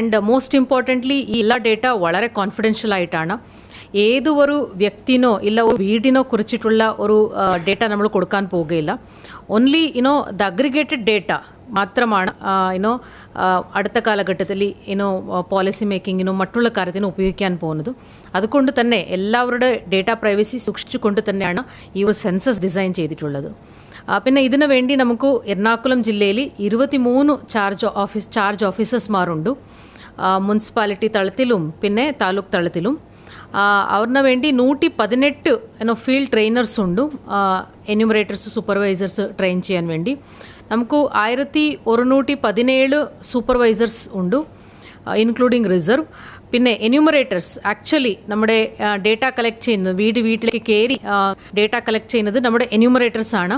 And most importantly ഈ എല്ലാ data വളരെ കോൺഫിഡൻഷ്യൽ ആയിട്ടാണ്. ഏതൊരു വ്യക്തിനോ ഇല്ല ഒരു വീടിനോ കുറിച്ചിട്ടുള്ള ഒരു ഡേറ്റ നമ്മൾ കൊടുക്കാൻ പോകുകയില്ല. ഓൺലി ദ അഗ്രിഗേറ്റഡ് ഡേറ്റ മാത്രമാണ് അടുത്ത കാലഘട്ടത്തിൽ പോളിസി മേക്കിങ്ങിനും മറ്റുള്ള കാര്യത്തിനും ഉപയോഗിക്കാൻ പോകുന്നത്. അതുകൊണ്ട് തന്നെ എല്ലാവരുടെ ഡേറ്റ പ്രൈവസി സൂക്ഷിച്ചുകൊണ്ട് തന്നെയാണ് ഈ ഒരു സെൻസസ് ഡിസൈൻ ചെയ്തിട്ടുള്ളത്. പിന്നെ ഇതിനു വേണ്ടി നമുക്ക് എറണാകുളം ജില്ലയിൽ 23 ചാർജ് ഓഫീസേഴ്സ്മാരുണ്ട്. മുനിസിപ്പാലിറ്റി തലത്തിലും പിന്നെ താലൂക്ക് തലത്തിലും. അവരിന് വേണ്ടി 118 ഫീൽഡ് ട്രെയിനേഴ്സ് ഉണ്ട്. എന്യൂമറേറ്റേഴ്സ്, സൂപ്പർവൈസേഴ്സ് ട്രെയിൻ ചെയ്യാൻ വേണ്ടി. നമുക്ക് 1117 സൂപ്പർവൈസേഴ്സ് ഉണ്ട്, ഇൻക്ലൂഡിങ് റിസർവ്. പിന്നെ എന്യൂമറേറ്റേഴ്സ് ആക്ച്വലി നമ്മുടെ ഡേറ്റ കളക്ട് ചെയ്യുന്നത്, വീട്ടിലേക്ക് കയറി ഡേറ്റ കളക്ട് ചെയ്യുന്നത് നമ്മുടെ എന്യൂമറേറ്റേഴ്സ് ആണ്.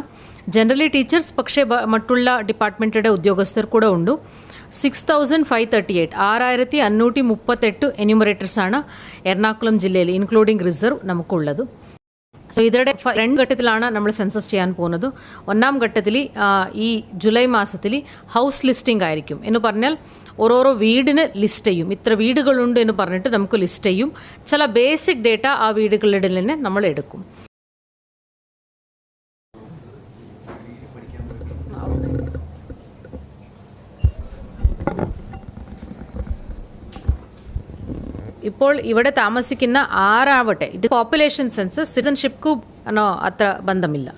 ജനറലി ടീച്ചേഴ്സ്, പക്ഷേ മറ്റുള്ള ഡിപ്പാർട്ട്മെൻറ്റിൻ്റെ ഉദ്യോഗസ്ഥർ കൂടെ ഉണ്ട്. 6538 എന്യൂമറേറ്റേഴ്സാണ് എറണാകുളം ജില്ലയിൽ ഇൻക്ലൂഡിങ് റിസർവ് നമുക്കുള്ളത്. സോ ഇതിടെ 2 ഘട്ടത്തിലാണ് നമ്മൾ സെൻസസ് ചെയ്യാൻ പോകുന്നത്. 1ാം ഘട്ടത്തിൽ ഈ ജൂലൈ മാസത്തിൽ ഹൗസ് ലിസ്റ്റിംഗ് ആയിരിക്കും. എന്ന് പറഞ്ഞാൽ ഓരോരോ വീടിന് ലിസ്റ്റ് ചെയ്യും. ഇത്ര വീടുകളുണ്ട് എന്ന് പറഞ്ഞിട്ട് നമുക്ക് ലിസ്റ്റ് ചെയ്യും. ചില ബേസിക് ഡേറ്റ ആ വീടുകളുടെ തന്നെ നമ്മൾ എടുക്കും. ഇപ്പോൾ ഇവിടെ താമസിക്കുന്ന ആരാവട്ടെ, ഇത് പോപ്പുലേഷൻ സെൻസസ്, സിറ്റിസൺഷിപ്ക്ക് അത്ര ബന്ധമില്ല.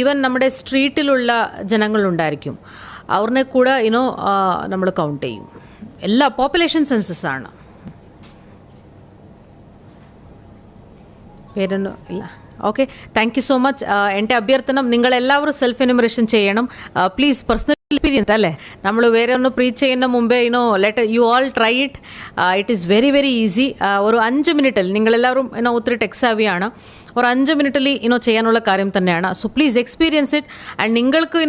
ഈവൻ നമ്മുടെ സ്ട്രീറ്റിലുള്ള ജനങ്ങളുണ്ടായിരിക്കും, അവരിനെ കൂടെ നമ്മൾ കൗണ്ട് ചെയ്യും. എല്ലാ പോപ്പുലേഷൻ സെൻസസ് ആണ്. പേരൊന്നും ഇല്ല. Okay, thank you so much. എൻ്റെ അഭ്യർത്ഥന, നിങ്ങളെല്ലാവരും സെൽഫ് എന്യൂമറേഷൻ ചെയ്യണം പ്ലീസ്. പേഴ്സണൽ എക്സ്പീരിയൻസ് അല്ലേ, നമ്മൾ വേറെ ഒന്ന് പ്രീച്ച് ചെയ്യുന്ന മുമ്പേ let you all try it. It is very very easy. ഒരു 5 മിനിറ്റിൽ നിങ്ങളെല്ലാവരും ഒത്തിരി ടെക്സാവിയാണ്, ഒരു 5 മിനിറ്റിൽ ചെയ്യാനുള്ള കാര്യം തന്നെയാണ്. So please experience it. And നിങ്ങൾക്ക്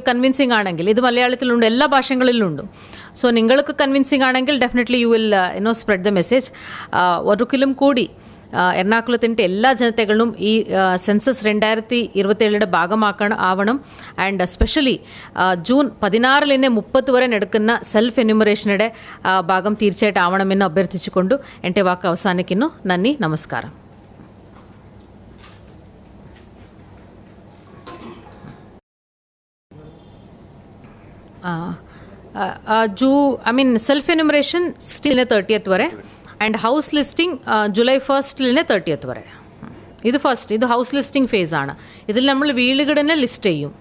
കൺവിൻസിങ് ആണെങ്കിൽ, ഇത് മലയാളത്തിലുണ്ട്, എല്ലാ ഭാഷകളിലുണ്ട്. സോ നിങ്ങൾക്ക് കൺവിൻസിങ് ആണെങ്കിൽ definitely you will spread the message. ഒരിക്കലും കൂടി എറണാകുളത്തിൻ്റെ എല്ലാ ജനതകളും ഈ സെൻസസ് 2027 ഭാഗമാവണം. ആൻഡ് സ്പെഷ്യലി ജൂൺ 16 30 വരെ നടക്കുന്ന സെൽഫ് എന്യൂമറേഷനുടെ ഭാഗം തീർച്ചയായിട്ടും ആവണമെന്ന് അഭ്യർത്ഥിച്ചുകൊണ്ട് എൻ്റെ വാക്ക് അവസാനിക്കുന്നു. നന്ദി, നമസ്കാരം. സെൽഫ് എന്യൂമറേഷൻ സ്റ്റിൽ 30th വരെ and house listing July 1 30th വരെ. ഇത് ഹൗസ് ലിസ്റ്റിംഗ് ഫേസ് ആണ്. ഇതിൽ നമ്മൾ വീടുകളിനെ ലിസ്റ്റ് ചെയ്യും.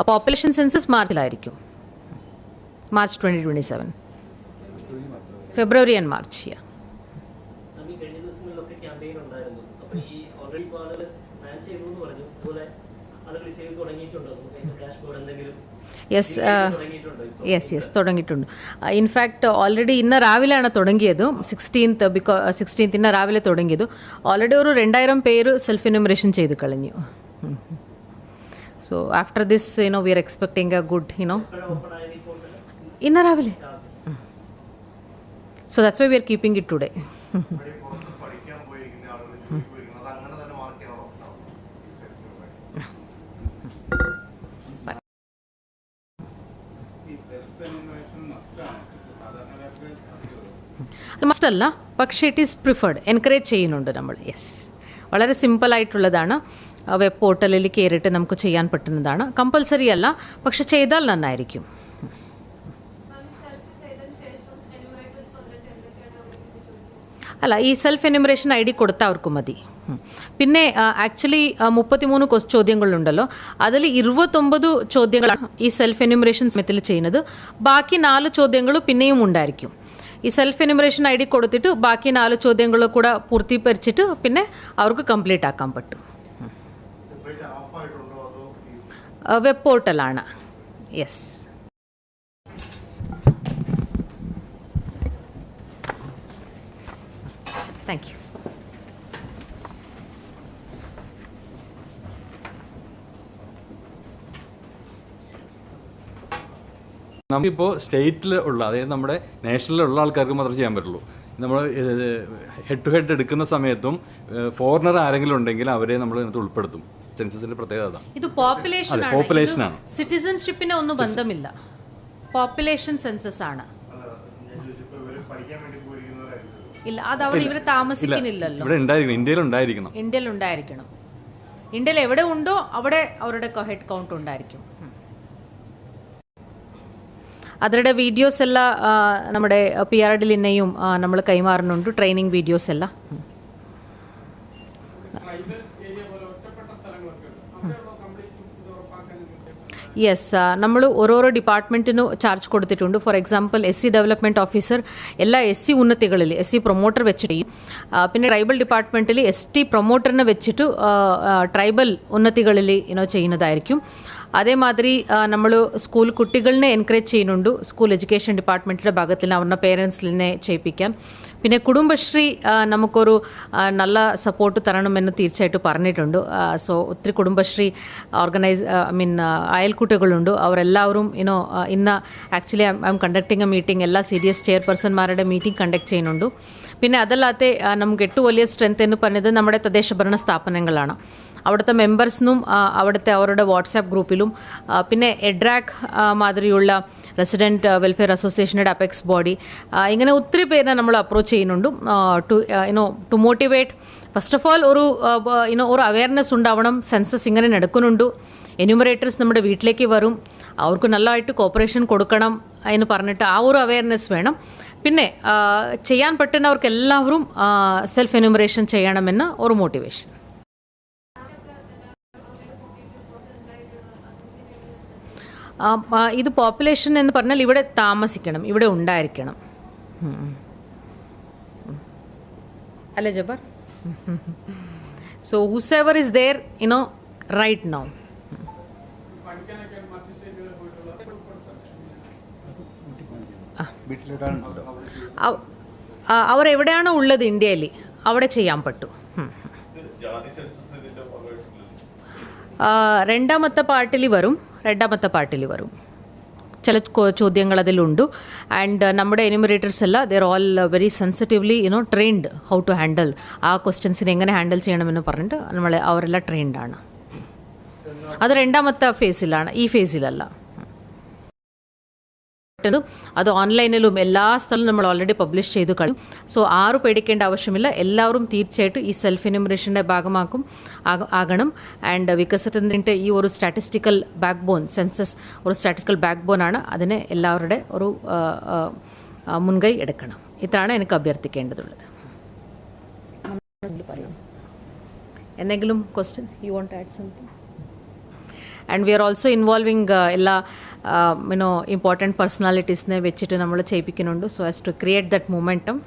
പോപ്പുലേഷൻ സെൻസസ് മാർച്ചിലായിരിക്കും, March 2027, February and March. Yes തുടങ്ങിയിട്ടുണ്ട്. ഇൻഫാക്ട് ഓൾറെഡി ഇന്ന് രാവിലെയാണ് തുടങ്ങിയത്, 16th ഇന്ന് രാവിലെ തുടങ്ങിയത്. ഓൾറെഡി ഒരു 2000 പേര് സെൽഫ് എന്യൂമറേഷൻ ചെയ്ത് കഴിഞ്ഞു. So after this we are expecting a good ഇന്ന് രാവിലെ. So that's why we are keeping it today. Must അല്ല, പക്ഷേ ഇറ്റ് ഈസ് പ്രിഫേർഡ്, എൻകറേജ് ചെയ്യുന്നുണ്ട് നമ്മൾ. യെസ്, വളരെ സിമ്പിളായിട്ടുള്ളതാണ്. വെബ് പോർട്ടലിൽ കയറിയിട്ട് നമുക്ക് ചെയ്യാൻ പറ്റുന്നതാണ്. കമ്പൽസറി അല്ല, പക്ഷെ ചെയ്താൽ നന്നായിരിക്കും. അല്ല, ഈ സെൽഫ് എന്യൂമറേഷൻ ID കൊടുത്താൽ അവർക്ക് മതി. പിന്നെ ആക്ച്വലി 33 ചോദ്യങ്ങളുണ്ടല്ലോ, അതിൽ 29 ചോദ്യങ്ങളാണ് ഈ സെൽഫ് എന്യൂമറേഷൻ സമയത്തിൽ ചെയ്യുന്നത്. ബാക്കി 4 ചോദ്യങ്ങൾ പിന്നെയും ഉണ്ടായിരിക്കും. ഈ സെൽഫ് എന്യൂമറേഷൻ ID കൊടുത്തിട്ട് ബാക്കി 4 ചോദ്യങ്ങൾ കൂടെ പൂർത്തീകരിച്ചിട്ട് പിന്നെ അവർക്ക് കംപ്ലീറ്റ് ആക്കാൻ പറ്റും. വെബ് പോർട്ടലാണ്. യെസ്. Thank you. നമുക്കിപ്പോൾ സ്റ്റേറ്റിൽ ഉള്ള, അതായത് നമ്മുടെ നാഷണലിലുള്ള ആൾക്കാർക്ക് മാത്രമേ ചെയ്യാൻ പറ്റുള്ളൂ. നമ്മൾ ഹെഡ് ടു ഹെഡ് എടുക്കുന്ന സമയത്തും ഫോറിനർ ആരെങ്കിലും ഉണ്ടെങ്കിൽ അവരെ നമ്മൾ ഇതിനകത്ത് ഉൾപ്പെടുത്തും. സെൻസസിന്റെ പ്രത്യേകത. ഇത് പോപ്പുലേഷൻ ആണ്, പോപ്പുലേഷനാണ്, സിറ്റിസൺഷിപ്പിന് ഒന്നും ബന്ധമില്ല. പോപ്പുലേഷൻ സെൻസസ് ആണ്. ഇല്ല, അത് അവിടെ ഇവർ താമസിക്കുന്നില്ലല്ലോ. ഇവിടെ ഉണ്ടായിരിക്കണം, ഇന്ത്യയിൽ ഉണ്ടായിരിക്കണം. ഇന്ത്യയിൽ എവിടെ ഉണ്ടോ അവിടെ അവരുടെ ഹെഡ് കൗണ്ട് ഉണ്ടായിരിക്കും. അവരുടെ വീഡിയോസ് എല്ലാം നമ്മുടെ PRDലിനെയും നമ്മൾ കൈമാറുന്നുണ്ട്, ട്രെയിനിങ് വീഡിയോസ് എല്ലാം. യെസ്, നമ്മൾ ഓരോരോ ഡിപ്പാർട്ട്മെൻറ്റിനും ചാർജ് കൊടുത്തിട്ടുണ്ട്. For example SC development officer എല്ലാ SC ഉന്നതികളിൽ SC പ്രൊമോട്ടർ വെച്ചിട്ട് ചെയ്യും. പിന്നെ ട്രൈബൽ ഡിപ്പാർട്ട്മെൻറ്റിൽ ST പ്രൊമോട്ടറിനെ വെച്ചിട്ട് ട്രൈബൽ ഉന്നതികളിൽ ചെയ്യുന്നതായിരിക്കും. അതേമാതിരി നമ്മൾ സ്കൂൾ കുട്ടികളിനെ എൻകറേജ് ചെയ്യുന്നുണ്ട്, സ്കൂൾ എഡ്യൂക്കേഷൻ ഡിപ്പാർട്ട്മെൻറ്റിൻ്റെ ഭാഗത്തിൽ അവരുടെ പേരൻസിനെ ചെയ്യിപ്പിക്കാൻ. പിന്നെ കുടുംബശ്രീ നമുക്കൊരു നല്ല സപ്പോർട്ട് തരണമെന്ന് തീർച്ചയായിട്ടും പറഞ്ഞിട്ടുണ്ട്. സോ ഒത്തിരി കുടുംബശ്രീ അയൽക്കൂട്ടുകളുണ്ട്. അവരെല്ലാവരും ഇന്ന് actually I M conducting A meeting, എല്ലാ CDS ചെയർപേഴ്സൺമാരുടെ മീറ്റിംഗ് കണ്ടക്ട് ചെയ്യുന്നുണ്ട്. പിന്നെ അതല്ലാതെ നമുക്ക് ഏറ്റവും വലിയ സ്ട്രെങ്ത് എന്ന് പറഞ്ഞത് നമ്മുടെ തദ്ദേശ ഭരണ സ്ഥാപനങ്ങളാണ്. അവിടുത്തെ മെമ്പേഴ്സിനും അവരുടെ വാട്സാപ്പ് ഗ്രൂപ്പിലും പിന്നെ എഡ്രാക് മാതിരിയുള്ള റെസിഡൻറ്റ് വെൽഫെയർ അസോസിയേഷനുടെ അപെക്സ് ബോഡി, ഇങ്ങനെ ഒത്തിരി പേരെ നമ്മൾ അപ്രോച്ച് ചെയ്യുന്നുണ്ട് to motivate. First of all ഒരു അവയർനെസ് ഉണ്ടാവണം, സെൻസസ് ഇങ്ങനെ നടക്കുന്നുണ്ട്, എന്യൂമറേറ്റേഴ്സ് നമ്മുടെ വീട്ടിലേക്ക് വരും, അവർക്ക് നല്ലതായിട്ട് കോപ്പറേഷൻ കൊടുക്കണം എന്ന് പറഞ്ഞിട്ട് ആ ഒരു അവയർനെസ് വേണം. പിന്നെ ചെയ്യാൻ പറ്റുന്നവർക്ക് എല്ലാവരും സെൽഫ് എന്യൂമറേഷൻ ചെയ്യണമെന്ന ഒരു മോട്ടിവേഷൻ. ഇത് പോപ്പുലേഷൻ എന്ന് പറഞ്ഞാൽ ഇവിടെ താമസിക്കണം, ഇവിടെ ഉണ്ടായിരിക്കണം അല്ലേ ജബർ? So whosoever is there right now. അവർ എവിടെയാണോ ഉള്ളത് ഇന്ത്യയിൽ അവിടെ ചെയ്യാൻ പറ്റും. രണ്ടാമത്തെ പാർട്ടിൽ വരും ചില ചോദ്യങ്ങൾ അതിലുണ്ട്. ആൻഡ് നമ്മുടെ എന്യൂമറേറ്റേഴ്സ് എല്ലാം they're all very sensitively trained how to handle ആ ക്വസ്റ്റ്യൻസിനെ എങ്ങനെ ഹാൻഡിൽ ചെയ്യണമെന്ന് പറഞ്ഞിട്ട് അവരെല്ലാം ട്രെയിൻഡാണ്. അത് രണ്ടാമത്തെ ഫേസിലാണ്, ഈ ഫേസിലല്ല. അത് ഓൺലൈനിലും എല്ലാ സ്ഥലവും നമ്മൾ ഓൾറെഡി പബ്ലിഷ് ചെയ്തു കഴിഞ്ഞു. സോ ആരും പേടിക്കേണ്ട ആവശ്യമില്ല, എല്ലാവരും തീർച്ചയായിട്ടും ഈ സെൽഫ് എന്യൂമറേഷൻ്റെ ആകണം. ആൻഡ് വികസനത്തിൻ്റെ ഈ ഒരു സ്റ്റാറ്റിസ്റ്റിക്കൽ ബാക്ക് ബോൺ, സെൻസസ് ഒരു സ്റ്റാറ്റിസ്റ്റിക്കൽ ബാക്ക് ബോൺ ആണ്, അതിന് എല്ലാവരുടെ ഒരു മുൻകൈ എടുക്കണം. ഇതാണ് എനിക്ക് അഭ്യർത്ഥിക്കേണ്ടതുള്ളത്. എന്തെങ്കിലും question you want to add something? And we are also involving എല്ലാ ഇമ്പോർട്ടൻറ്റ് പേഴ്സണാലിറ്റീസിനെ വെച്ചിട്ട് നമ്മൾ ചെയ്യിപ്പിക്കുന്നുണ്ട്, so as to create that momentum.